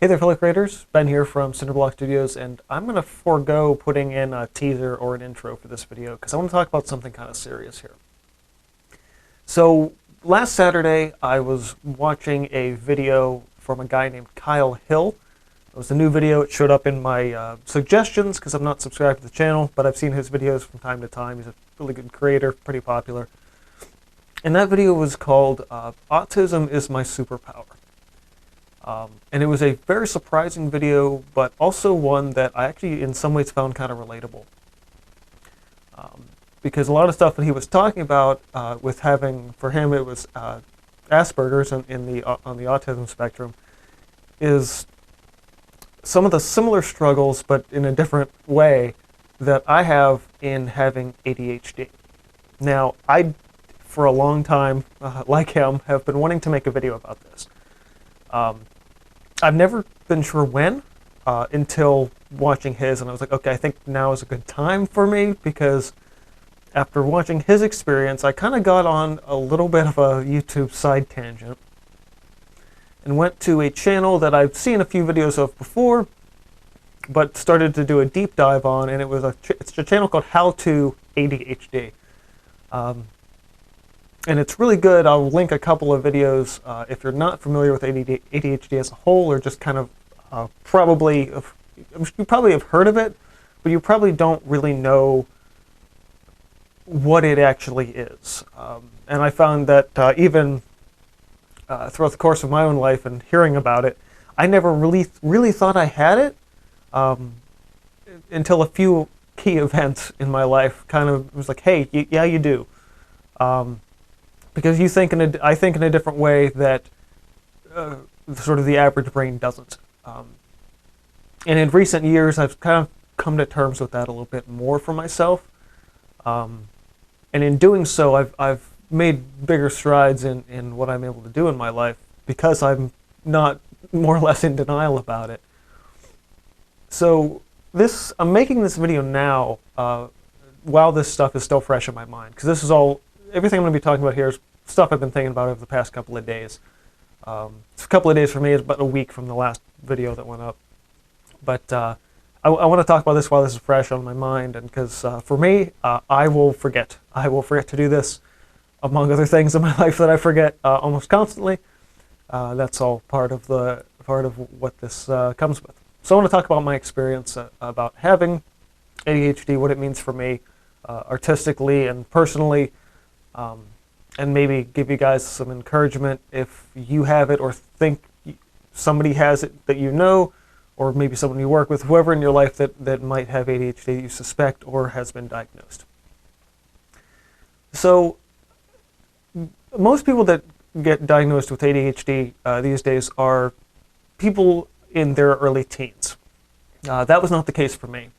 Hey there, fellow creators. Ben here from Cinder Studios, and I'm going to forego putting in a teaser or an intro for this video because I want to talk about something kind of serious here. So, last Saturday, I was watching a video from a guy named Kyle Hill. It was a new video. It showed up in my suggestions because I'm not subscribed to the channel, but I've seen his videos from time to time. He's a really good creator, pretty popular. And that video was called Autism is My Superpower. And it was a very surprising video, but also one that I actually in some ways found kind of relatable. Because a lot of stuff that he was talking about with having, for him it was Asperger's on the autism spectrum, is some of the similar struggles, but in a different way, that I have in having ADHD. Now, I, for a long time, like him, have been wanting to make a video about this. I've never been sure when until watching his, and I was like, okay, I think now is a good time for me, because after watching his experience, I kind of got on a little bit of a YouTube side tangent and went to a channel that I've seen a few videos of before, but started to do a deep dive on, and it's a channel called How to ADHD. And it's really good. I'll link a couple of videos if you're not familiar with ADHD as a whole, or just kind of you probably have heard of it, but you probably don't really know what it actually is. And I found that even throughout the course of my own life and hearing about it, I never really thought I had it until a few key events in my life kind of was like, hey, yeah, you do. Because I think in a different way that sort of the average brain doesn't. And in recent years, I've kind of come to terms with that a little bit more for myself. And in doing so, I've made bigger strides in what I'm able to do in my life because I'm not more or less in denial about it. So I'm making this video now while this stuff is still fresh in my mind, because this is everything I'm going to be talking about here is stuff I've been thinking about over the past couple of days. It's a couple of days for me, it's about a week from the last video that went up. But I want to talk about this while this is fresh on my mind, and because for me, I will forget. I will forget to do this, among other things in my life that I forget almost constantly. That's all part of what this comes with. So I want to talk about my experience about having ADHD, what it means for me artistically and personally, and maybe give you guys some encouragement if you have it or think somebody has it that you know, or maybe someone you work with, whoever in your life that might have ADHD you suspect or has been diagnosed. So most people that get diagnosed with ADHD these days are people in their early teens. That was not the case for me.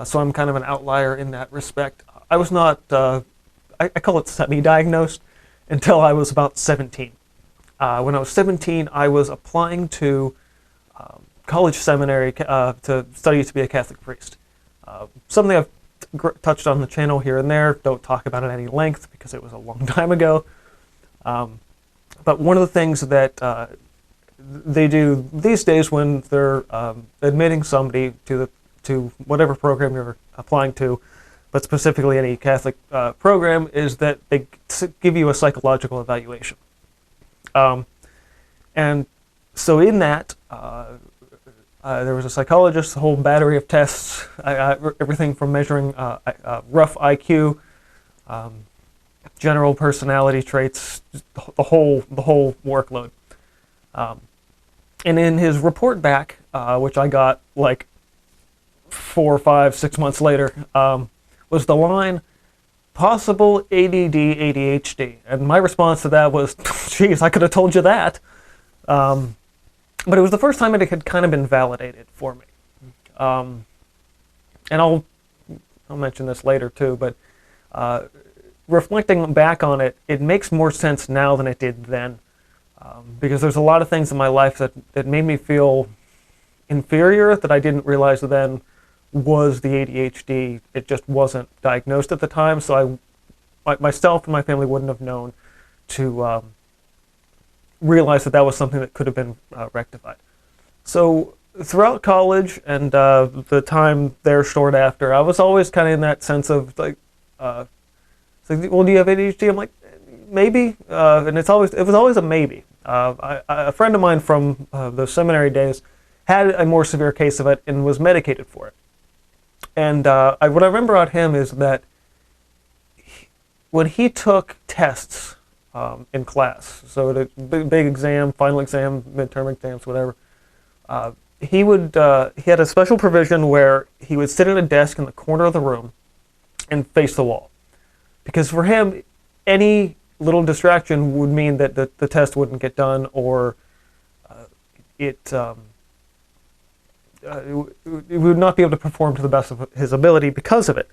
So I'm kind of an outlier in that respect. I was not, I call it semi-diagnosed, until I was about 17. When I was 17, I was applying to college seminary to study to be a Catholic priest. Something I've touched on the channel here and there, don't talk about it at any length because it was a long time ago. But one of the things that they do these days when they're admitting somebody to whatever program you're applying to, but specifically any Catholic program, is that they give you a psychological evaluation. And so in that, there was a psychologist, a whole battery of tests, everything from measuring rough IQ, general personality traits, the whole workload. And in his report back, which I got like 4, 5, 6 months later, was the line, possible ADD, ADHD. And my response to that was, geez, I could have told you that. But it was the first time it had kind of been validated for me. And I'll mention this later too, but reflecting back on it, it makes more sense now than it did then. Because there's a lot of things in my life that made me feel inferior that I didn't realize then was the ADHD. It just wasn't diagnosed at the time, so myself and my family wouldn't have known to realize that was something that could have been rectified. So throughout college and the time there short after, I was always kind of in that sense of like, well, do you have ADHD? I'm like, maybe, and it was always a maybe. A friend of mine from those seminary days had a more severe case of it and was medicated for it. And what I remember about him is that when he took tests in class, so the big exam, final exam, midterm exams, whatever, he had a special provision where he would sit at a desk in the corner of the room and face the wall. Because for him, any little distraction would mean that the test wouldn't get done, or it would not be able to perform to the best of his ability because of it.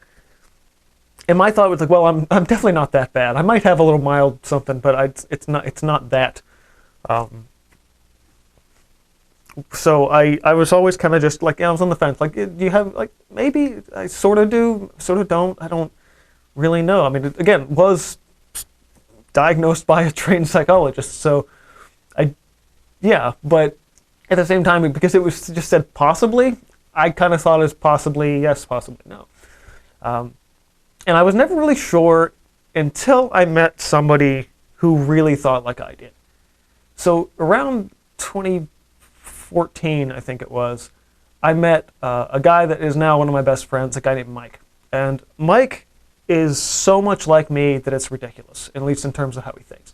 And my thought was like, well, I'm definitely not that bad. I might have a little mild something, but it's not that. So I was always kind of just like, I was on the fence. Like, do you have, like, maybe I sort of do, sort of don't. I don't really know. I mean, again, was diagnosed by a trained psychologist, so but at the same time, because it was just said possibly, I kind of thought it was possibly yes, possibly no. And I was never really sure until I met somebody who really thought like I did. So around 2014, I think it was, I met a guy that is now one of my best friends, a guy named Mike. And Mike is so much like me that it's ridiculous, at least in terms of how he thinks.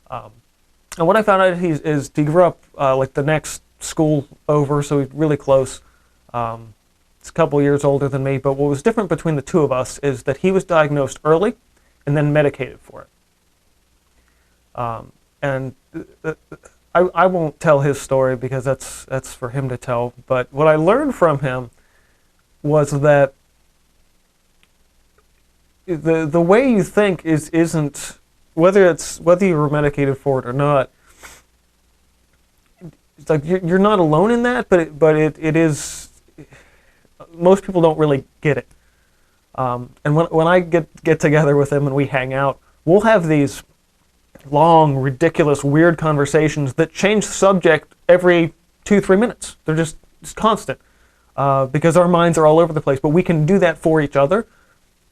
And what I found out is he grew up like the next school over, so he's really close. He's a couple years older than me, but what was different between the two of us is that he was diagnosed early and then medicated for it. And I won't tell his story because that's for him to tell, but what I learned from him was that the way you think isn't, whether you were medicated for it or not, it's like you're not alone in that, but it is, most people don't really get it. And when I get together with him and we hang out, we'll have these long, ridiculous, weird conversations that change the subject every 2-3 minutes. They're just constant because our minds are all over the place. But we can do that for each other,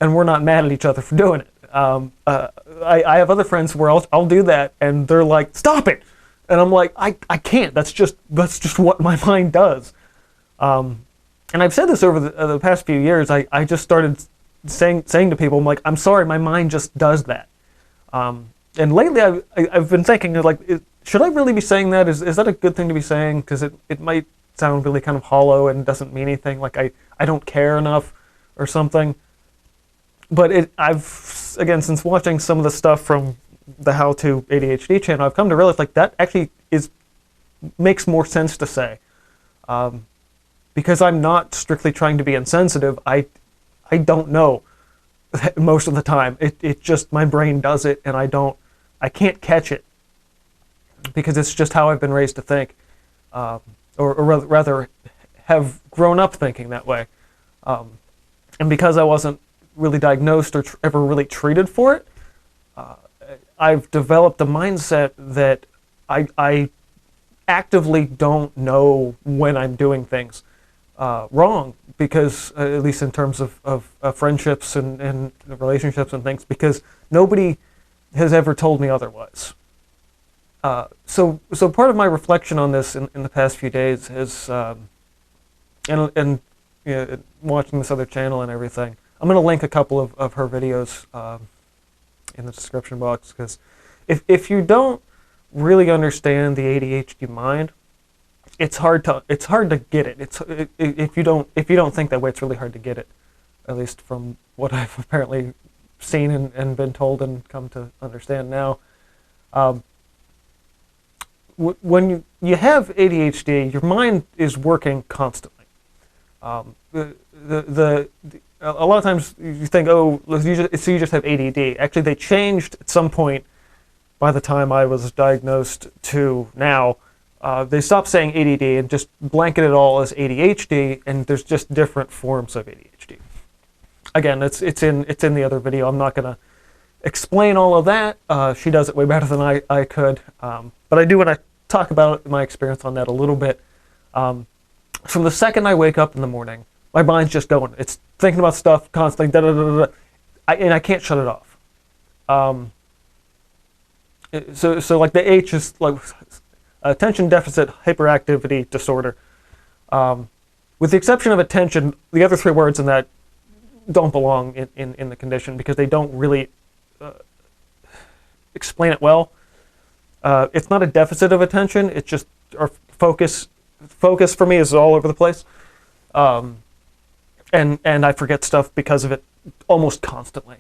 and we're not mad at each other for doing it. I have other friends where I'll do that, and they're like, "Stop it!" And I'm like, I can't. That's just what my mind does. And I've said this over the past few years. I just started saying to people, I'm like, I'm sorry, my mind just does that. And lately I've been thinking, like, should I really be saying that? Is that a good thing to be saying? Because it might sound really kind of hollow and doesn't mean anything. Like I don't care enough or something. But I've, again, since watching some of the stuff from the How to ADHD channel, I've come to realize like that actually makes more sense to say. Because I'm not strictly trying to be insensitive. I don't know most of the time. It just, my brain does it, and I can't catch it because it's just how I've been raised to think, or rather have grown up thinking that way. And because I wasn't really diagnosed or ever really treated for it, I've developed a mindset that I actively don't know when I'm doing things wrong, because at least in terms of friendships and relationships and things, because nobody has ever told me otherwise. So part of my reflection on this in the past few days is, and you know, watching this other channel and everything, I'm going to link a couple of her videos in the description box, because if you don't really understand the ADHD mind, it's hard to get it. If you don't think that way, it's really hard to get it. At least from what I've apparently seen and been told and come to understand now. When you have ADHD, your mind is working constantly. A lot of times you think, oh, you just have ADD. Actually, they changed at some point by the time I was diagnosed to now. They stopped saying ADD and just blanketed it all as ADHD, and there's just different forms of ADHD. Again, it's in the other video. I'm not going to explain all of that. She does it way better than I could. But I do want to talk about my experience on that a little bit. From the second I wake up in the morning, my mind's just going. It's thinking about stuff constantly, and I can't shut it off. So like the H is like attention deficit hyperactivity disorder. With the exception of attention, the other three words in that don't belong in the condition because they don't really explain it well. It's not a deficit of attention. It's just our focus. Focus for me is all over the place, and I forget stuff because of it almost constantly.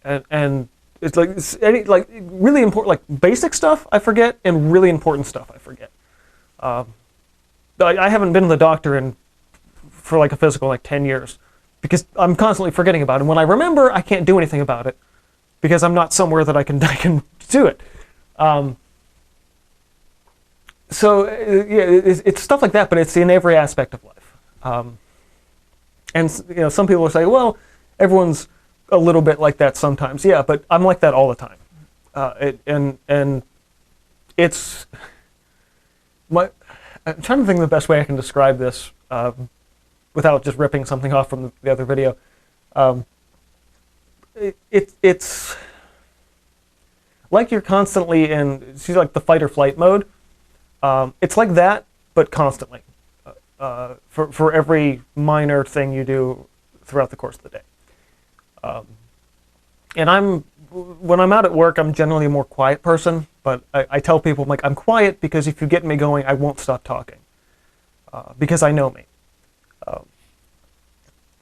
And it's like really important, like basic stuff I forget, and really important stuff I forget. I haven't been to the doctor for like a physical like 10 years because I'm constantly forgetting about it. And when I remember, I can't do anything about it because I'm not somewhere that I can do it. So yeah, it's stuff like that, but it's in every aspect of life. And some people will say, well, everyone's a little bit like that sometimes. Yeah, but I'm like that all the time. And it's I'm trying to think of the best way I can describe this without just ripping something off from the other video. It's like you're constantly in, see, like the fight or flight mode. It's like that, but constantly, for every minor thing you do throughout the course of the day. And when I'm out at work, I'm generally a more quiet person, but I tell people, I'm quiet because if you get me going, I won't stop talking, because I know me.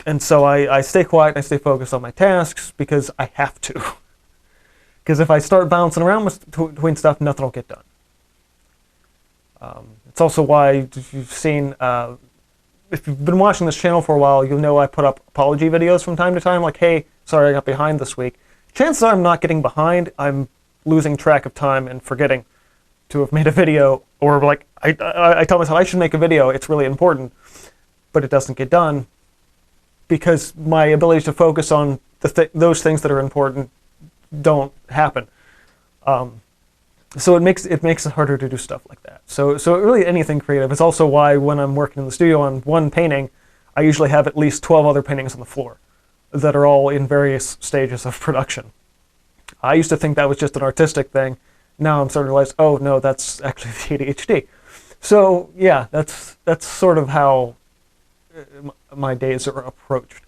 And so I stay quiet and I stay focused on my tasks because I have to. Because if I start bouncing around between stuff, nothing will get done. It's also why, if you've been watching this channel for a while, you'll know I put up apology videos from time to time, like, hey, sorry I got behind this week. Chances are I'm not getting behind, I'm losing track of time and forgetting to have made a video, or like, I tell myself I should make a video, it's really important, but it doesn't get done because my ability to focus on those things that are important don't happen. So it makes it harder to do stuff like that. So really anything creative. It's also why when I'm working in the studio on one painting, I usually have at least 12 other paintings on the floor that are all in various stages of production. I used to think that was just an artistic thing. Now I'm starting to realize, oh no, that's actually the ADHD. So yeah, that's sort of how my days are approached.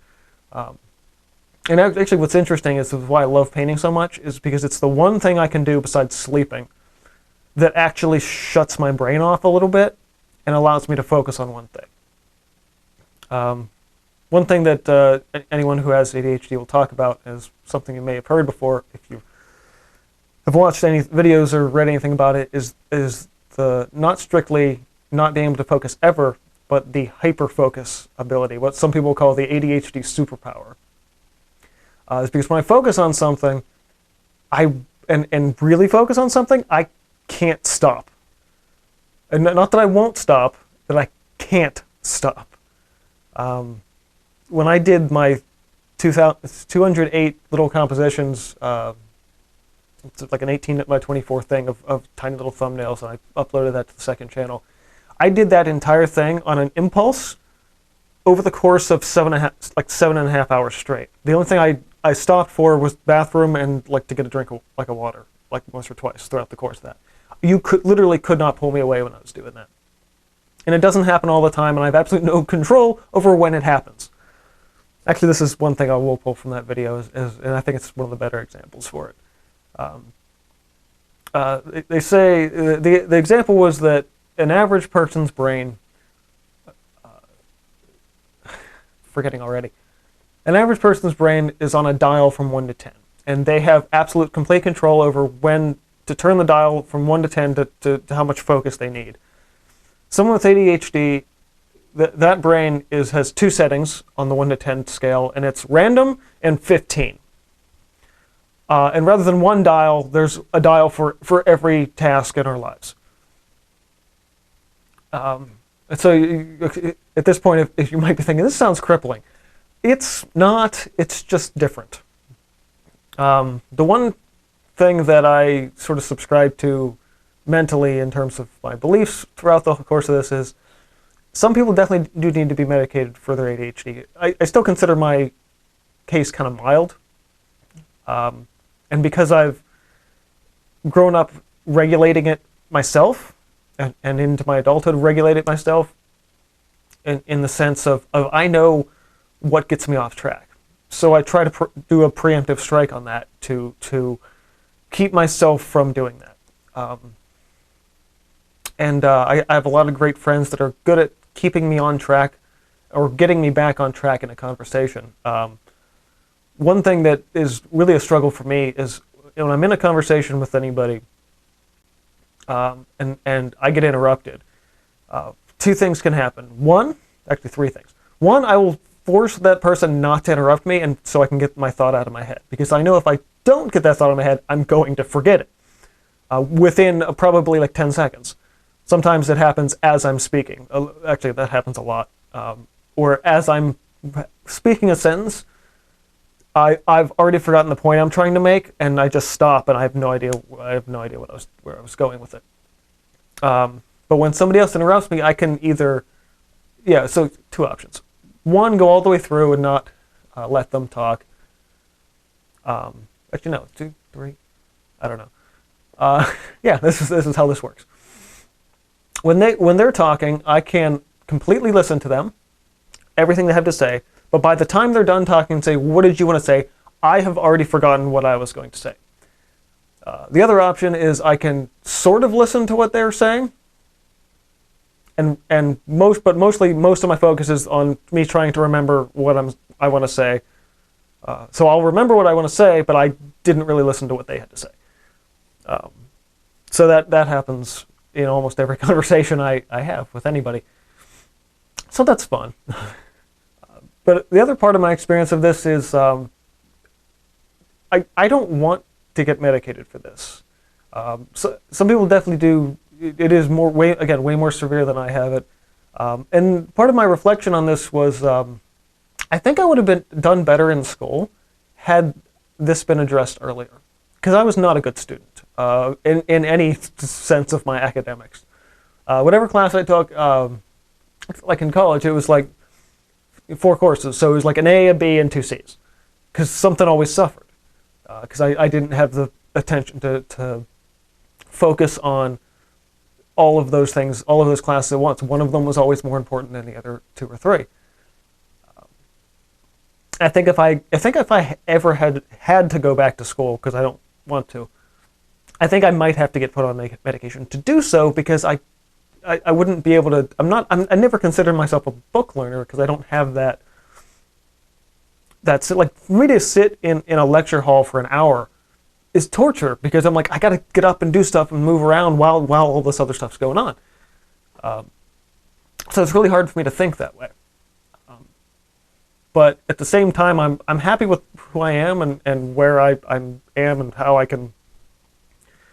And actually what's interesting is why I love painting so much is because it's the one thing I can do besides sleeping that actually shuts my brain off a little bit and allows me to focus on one thing. One thing that anyone who has ADHD will talk about is something you may have heard before if you have watched any videos or read anything about it, is the not strictly not being able to focus ever, but the hyperfocus ability, what some people call the ADHD superpower. It's because when I focus on something, and really focus on something, I can't stop. And not that I won't stop, but I can't stop. When I did my 208 little compositions, it's like an 18 by 24 thing of tiny little thumbnails, and I uploaded that to the second channel. I did that entire thing on an impulse over the course of 7.5 hours straight. The only thing I stopped for was bathroom and like to get a drink of water, like once or twice throughout the course of that. You literally could not pull me away when I was doing that. And it doesn't happen all the time, and I have absolutely no control over when it happens. Actually, this is one thing I will pull from that video, and I think it's one of the better examples for it. They say, the example was that an average person's brain, forgetting already, an average person's brain is on a dial from 1 to 10, and they have absolute complete control over when to turn the dial from 1 to 10 to how much focus they need. Someone with ADHD, that brain has two settings on the 1 to 10 scale, and it's random and 15. And rather than one dial, there's a dial for every task in our lives. And so at this point, if you might be thinking, this sounds crippling. It's not, it's just different. The one thing that I sort of subscribe to mentally in terms of my beliefs throughout the course of this is some people definitely do need to be medicated for their ADHD. I still consider my case kind of mild. And because I've grown up regulating it myself and into my adulthood regulated it myself in the sense of I know what gets me off track. So I try to do a preemptive strike on that to keep myself from doing that. I have a lot of great friends that are good at keeping me on track or getting me back on track in a conversation. One thing that is really a struggle for me is when I'm in a conversation with anybody and I get interrupted, two things can happen. Actually three things. One, I will force that person not to interrupt me and so I can get my thought out of my head. Because I know if I don't get that thought out of my head, I'm going to forget it within probably like 10 seconds. Sometimes it happens as I'm speaking. Actually, that happens a lot. Or as I'm speaking a sentence, I've already forgotten the point I'm trying to make, and I just stop, and I have no idea where I was going with it. But when somebody else interrupts me, I can either, so two options. One, go all the way through and not let them talk. Actually, no, 2, 3, I don't know. This is how this works. When they're talking, I can completely listen to them, everything they have to say. But by the time they're done talking and say, what did you want to say? I have already forgotten what I was going to say. The other option is I can sort of listen to what they're saying. But mostly most of my focus is on me trying to remember what I want to say. So I'll remember what I want to say, but I didn't really listen to what they had to say. So that happens in almost every conversation I have with anybody. So that's fun. But the other part of my experience of this is I don't want to get medicated for this. So some people definitely do. It is way more severe than I have it. And part of my reflection on this was I think I would have done better in school had this been addressed earlier. Because I was not a good student in any sense of my academics. Whatever class I took, like in college, it was like 4 courses, so it was like an A, a B, and 2 C's, because something always suffered, because I didn't have the attention to focus on all of those things, all of those classes at once. One of them was always more important than the other 2 or 3. I think if I ever had to go back to school, because I don't want to, I think I might have to get put on medication to do so, because I wouldn't be able to. I never considered myself a book learner because I don't have that. That's like, for me to sit in a lecture hall for an hour is torture, because I'm like, I got to get up and do stuff and move around while all this other stuff's going on. So it's really hard for me to think that way. But at the same time, I'm happy with who I am and where I am and how I can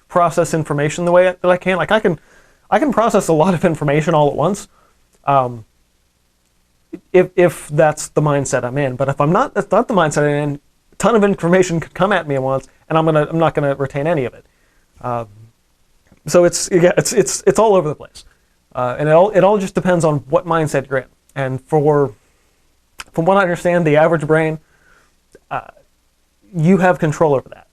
process information the way that I can. Like I can process a lot of information all at once, if that's the mindset I'm in. But if that's not the mindset I'm in, a ton of information could come at me at once, and I'm not gonna retain any of it. So it's all over the place, and it all just depends on what mindset you're in. And from what I understand, the average brain, you have control over that.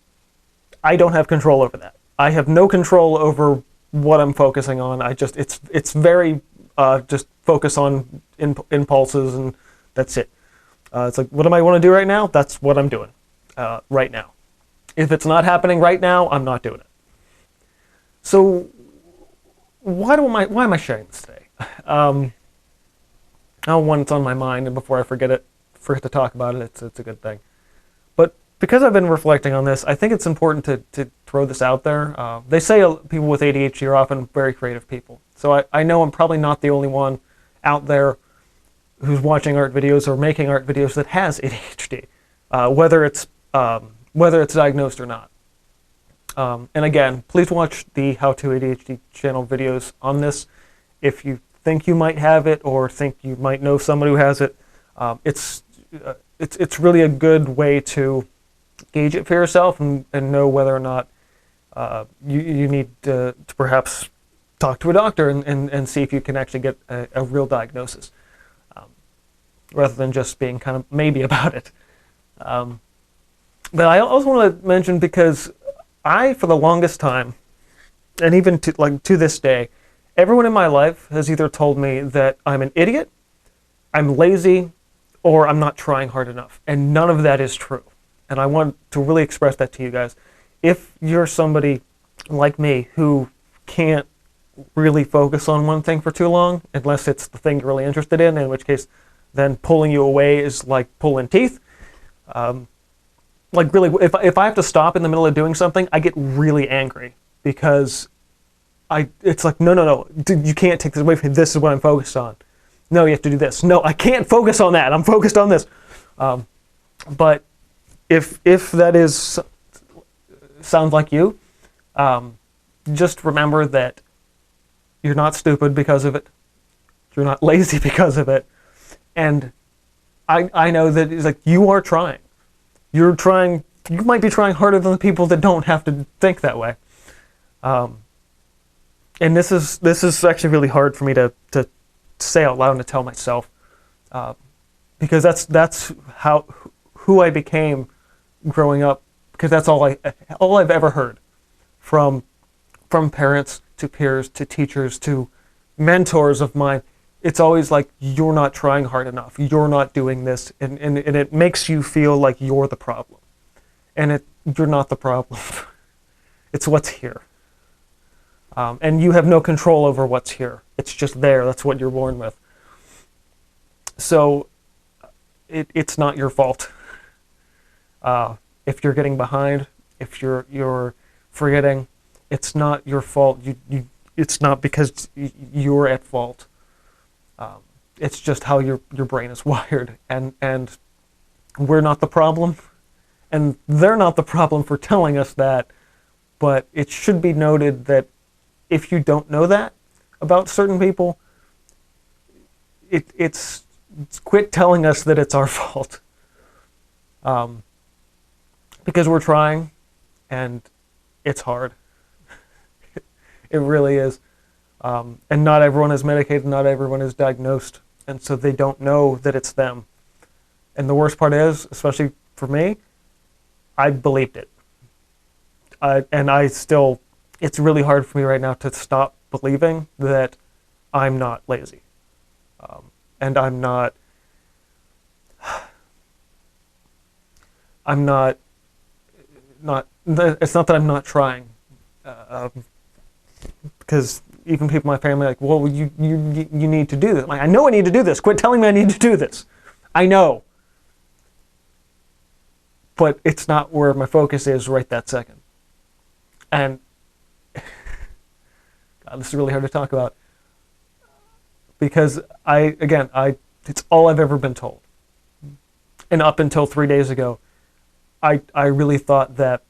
I don't have control over that. I have no control over what I'm focusing on. It's very just focus on impulses, and that's it. It's like, what do I want to do right now? That's what I'm doing right now. If it's not happening right now, I'm not doing it. So why am I sharing this today? One, it's on my mind, and before I forget to talk about it, it's a good thing. But because I've been reflecting on this, I think it's important to throw this out there. They say people with ADHD are often very creative people. So I know I'm probably not the only one out there who's watching art videos or making art videos that has ADHD, whether it's diagnosed or not. And again, please watch the How to ADHD channel videos on this. If you think you might have it or think you might know somebody who has it, it's really a good way to gauge it for yourself and know whether or not You need to perhaps talk to a doctor and see if you can actually get a real diagnosis, rather than just being kind of maybe about it. But I also want to mention, because for the longest time, and even to this day, everyone in my life has either told me that I'm an idiot, I'm lazy, or I'm not trying hard enough. And none of that is true. And I want to really express that to you guys. If you're somebody like me who can't really focus on one thing for too long, unless it's the thing you're really interested in which case then pulling you away is like pulling teeth. Like really, if I have to stop in the middle of doing something, I get really angry, because it's like, no, dude, you can't take this away from me. This is what I'm focused on. No, you have to do this. No, I can't focus on that. I'm focused on this. But if that sounds like you, just remember that you're not stupid because of it. You're not lazy because of it. And I know that it's like, you are trying. You're trying. You might be trying harder than the people that don't have to think that way. And this is actually really hard for me to say out loud and to tell myself, because that's who I became growing up, because that's all I've ever heard from parents to peers to teachers to mentors of mine. It's always like, you're not trying hard enough, you're not doing this, and it makes you feel like you're the problem, and you're not the problem. It's what's here. And you have no control over what's here. It's just there. That's what you're born with. So it's not your fault. If you're getting behind, if you're forgetting, it's not your fault. It's not because you're at fault. It's just how your brain is wired, and we're not the problem, and they're not the problem for telling us that. But it should be noted that if you don't know that about certain people, it's quit telling us that it's our fault. Because we're trying, and it's hard. It really is. And not everyone is medicated, not everyone is diagnosed, and so they don't know that it's them. And the worst part is, especially for me, I believed it. It's really hard for me right now to stop believing that I'm not lazy. And it's not that I'm not trying. Because even people in my family are like, well, you need to do this. I'm like, I know I need to do this. Quit telling me I need to do this. I know. But it's not where my focus is right that second. And God, this is really hard to talk about, because it's all I've ever been told. And up until 3 days ago, I really thought that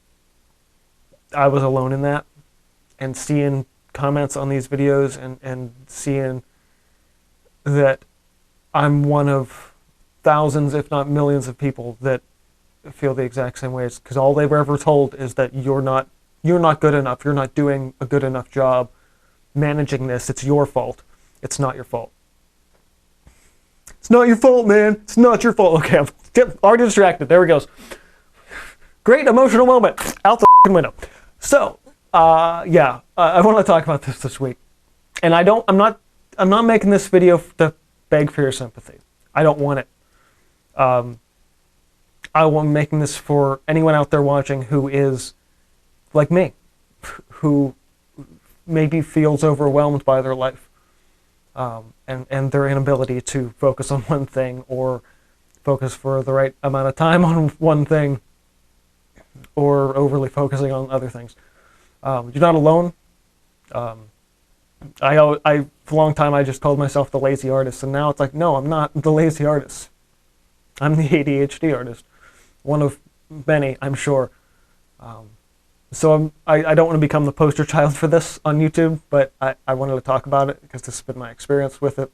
I was alone in that, and seeing comments on these videos and seeing that I'm one of thousands, if not millions of people that feel the exact same way, because all they've ever told is that you're not good enough, you're not doing a good enough job managing this, it's your fault. It's not your fault. It's not your fault, man. It's not your fault. Okay, I'm already distracted. There we go. Great emotional moment. Out the window. So, I want to talk about this week. And I'm not making this video to beg for your sympathy. I don't want it. I'm making this for anyone out there watching who is like me, who maybe feels overwhelmed by their life, and their inability to focus on one thing, or focus for the right amount of time on one thing, or overly focusing on other things. You're not alone. For a long time I just called myself the lazy artist, and now it's like, no, I'm not the lazy artist. I'm the ADHD artist. One of many, I'm sure. So I don't want to become the poster child for this on YouTube, but I wanted to talk about it because this has been my experience with it.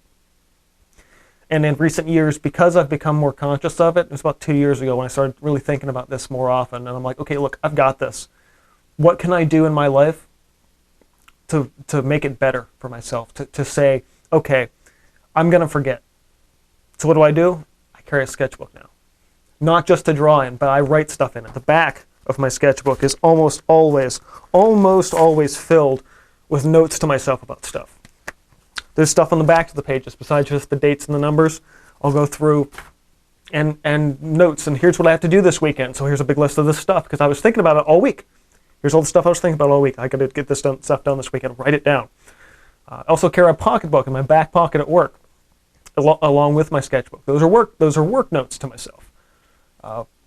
And in recent years, because I've become more conscious of it, it was about 2 years ago when I started really thinking about this more often, and I'm like, okay, look, I've got this. what can I do in my life to make it better for myself, to say, okay, I'm going to forget. So what do? I carry a sketchbook now. Not just to draw in, but I write stuff in it. The back of my sketchbook is almost always filled with notes to myself about stuff. There's stuff on the back of the pages besides just the dates and the numbers. I'll go through and notes, and here's what I have to do this weekend. So here's a big list of this stuff because I was thinking about it all week. Here's all the stuff I was thinking about all week. I got to get this stuff done this weekend. Write it down. I also carry a pocketbook in my back pocket at work, along with my sketchbook. Those are work notes to myself.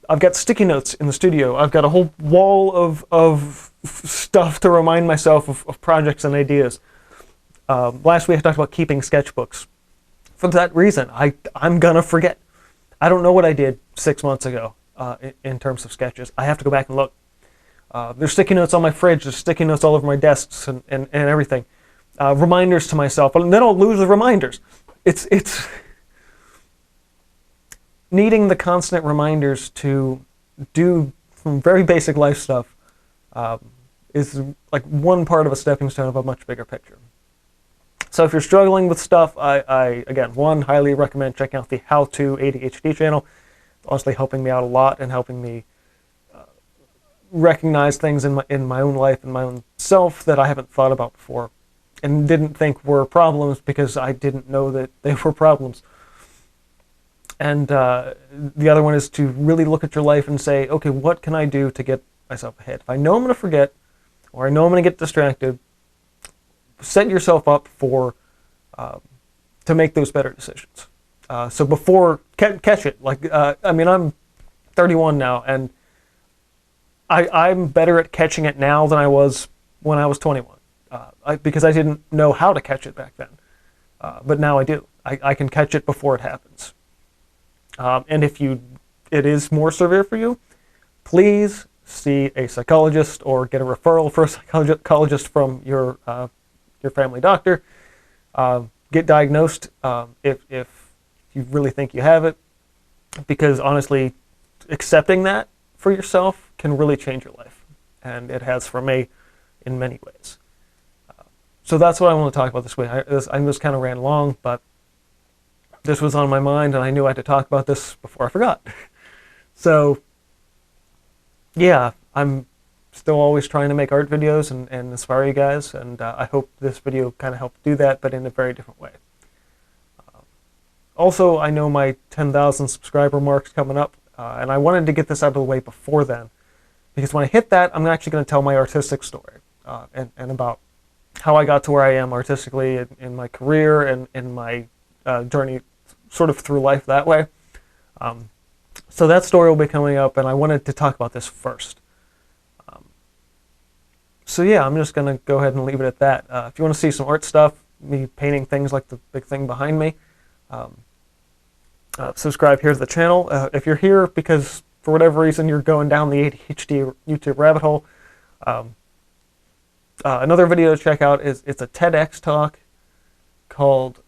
I've got sticky notes in the studio. I've got a whole wall of stuff to remind myself of projects and ideas. Last week I talked about keeping sketchbooks. For that reason, I'm gonna forget. I don't know what I did 6 months ago in terms of sketches. I have to go back and look. There's sticky notes on my fridge. There's sticky notes all over my desks and everything. Reminders to myself, and then I'll lose the reminders. It's needing the constant reminders to do some very basic life stuff is like one part of a stepping stone of a much bigger picture. So if you're struggling with stuff, I again, highly recommend checking out the How To ADHD channel. It's honestly helping me out a lot and helping me recognize things in my own life and my own self that I haven't thought about before and didn't think were problems because I didn't know that they were problems. And the other one is to really look at your life and say, okay, what can I do to get myself ahead? If I know I'm going to forget or I know I'm going to get distracted, set yourself up for to make those better decisions. So before, catch it. Like, I mean, I'm 31 now, and I'm better at catching it now than I was when I was 21, because I didn't know how to catch it back then. But now I do. I can catch it before it happens. And if it is more severe for you, please see a psychologist or get a referral for a psychologist from your family doctor. Get diagnosed if you really think you have it, because honestly, accepting that for yourself can really change your life, and it has for me in many ways. So that's what I want to talk about this week. I just kind of ran long, but this was on my mind, and I knew I had to talk about this before I forgot. So, yeah, I'm still always trying to make art videos and inspire you guys, and I hope this video kind of helped do that, but in a very different way. Also, I know my 10,000 subscriber mark's coming up, and I wanted to get this out of the way before then, because when I hit that, I'm actually going to tell my artistic story, and about how I got to where I am artistically in my career and in my journey sort of through life that way. So that story will be coming up, and I wanted to talk about this first. So yeah, I'm just going to go ahead and leave it at that. If you want to see some art stuff, me painting things like the big thing behind me, subscribe here to the channel. If you're here because for whatever reason you're going down the ADHD YouTube rabbit hole, another video to check out it's a TEDx talk called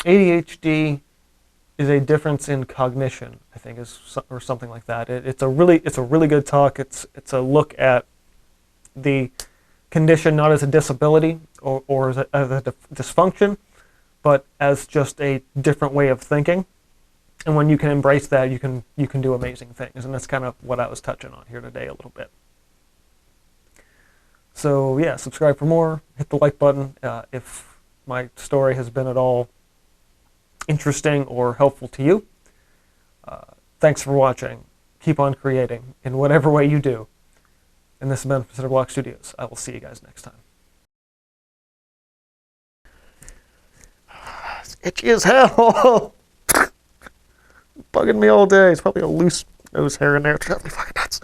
ADHD is a difference in cognition, I think, or something like that. It's a really good talk. It's a look at the condition not as a disability or as a dysfunction, but as just a different way of thinking. And when you can embrace that, you can do amazing things. And that's kind of what I was touching on here today a little bit. So yeah, subscribe for more. Hit the like button if my story has been at all interesting or helpful to you. Thanks for watching. Keep on creating in whatever way you do. And this has been Cinder Block Studios. I will see you guys next time. It's itchy as hell. Bugging me all day. It's probably a loose nose hair in there. It's driving me fucking nuts.